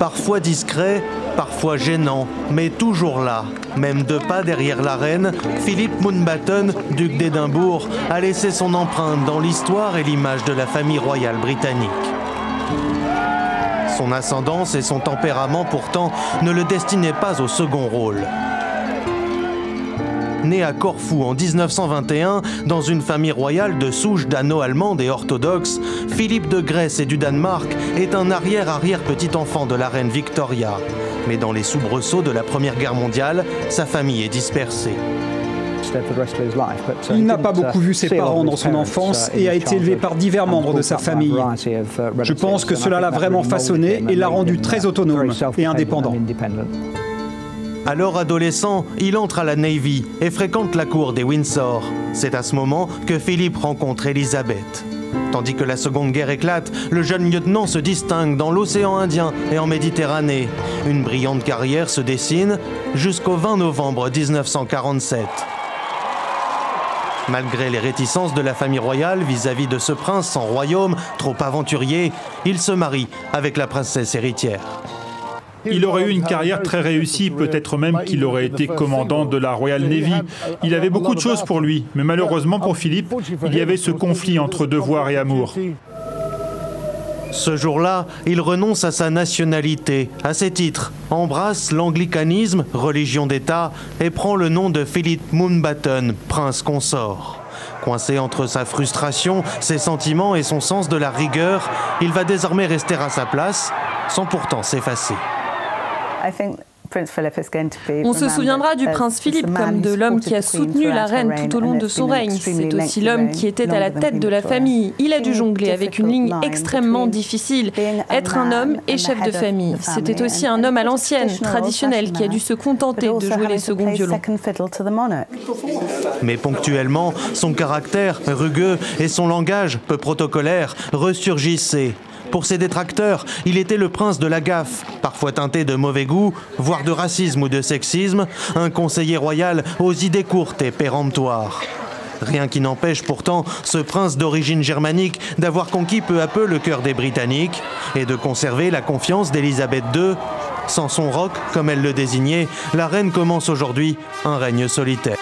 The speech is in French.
Parfois discret, parfois gênant, mais toujours là. Même 2 pas derrière la reine, Philip Mountbatten, duc d'Édimbourg, a laissé son empreinte dans l'histoire et l'image de la famille royale britannique. Son ascendance et son tempérament pourtant ne le destinaient pas au second rôle. Né à Corfou en 1921, dans une famille royale de souche dano-allemande et orthodoxe, Philippe de Grèce et du Danemark est un arrière-arrière-petit-enfant de la reine Victoria. Mais dans les soubresauts de la Première Guerre mondiale, sa famille est dispersée. Il n'a pas beaucoup vu ses parents dans son enfance et a été élevé par divers membres de sa famille. Je pense que cela l'a vraiment façonné et l'a rendu très autonome et indépendant. Alors adolescent, il entre à la Navy et fréquente la cour des Windsor. C'est à ce moment que Philippe rencontre Élisabeth. Tandis que la Seconde Guerre éclate, le jeune lieutenant se distingue dans l'océan Indien et en Méditerranée. Une brillante carrière se dessine jusqu'au 20 novembre 1947. Malgré les réticences de la famille royale vis-à-vis de ce prince sans royaume, trop aventurier, il se marie avec la princesse héritière. Il aurait eu une carrière très réussie, peut-être même qu'il aurait été commandant de la Royal Navy. Il avait beaucoup de choses pour lui, mais malheureusement pour Philippe, il y avait ce conflit entre devoir et amour. Ce jour-là, il renonce à sa nationalité, à ses titres, embrasse l'anglicanisme, religion d'État, et prend le nom de Philip Mountbatten, prince consort. Coincé entre sa frustration, ses sentiments et son sens de la rigueur, il va désormais rester à sa place, sans pourtant s'effacer. On se souviendra du prince Philippe comme de l'homme qui a soutenu la reine tout au long de son règne. C'est aussi l'homme qui était à la tête de la famille. Il a dû jongler avec une ligne extrêmement difficile. Être un homme et chef de famille. C'était aussi un homme à l'ancienne, traditionnel, qui a dû se contenter de jouer les seconds violons. Mais ponctuellement, son caractère rugueux et son langage peu protocolaire ressurgissaient. Pour ses détracteurs, il était le prince de la gaffe, parfois teinté de mauvais goût, voire de racisme ou de sexisme, un conseiller royal aux idées courtes et péremptoires. Rien qui n'empêche pourtant ce prince d'origine germanique d'avoir conquis peu à peu le cœur des Britanniques et de conserver la confiance d'Élisabeth II. Sans son roc, comme elle le désignait, la reine commence aujourd'hui un règne solitaire.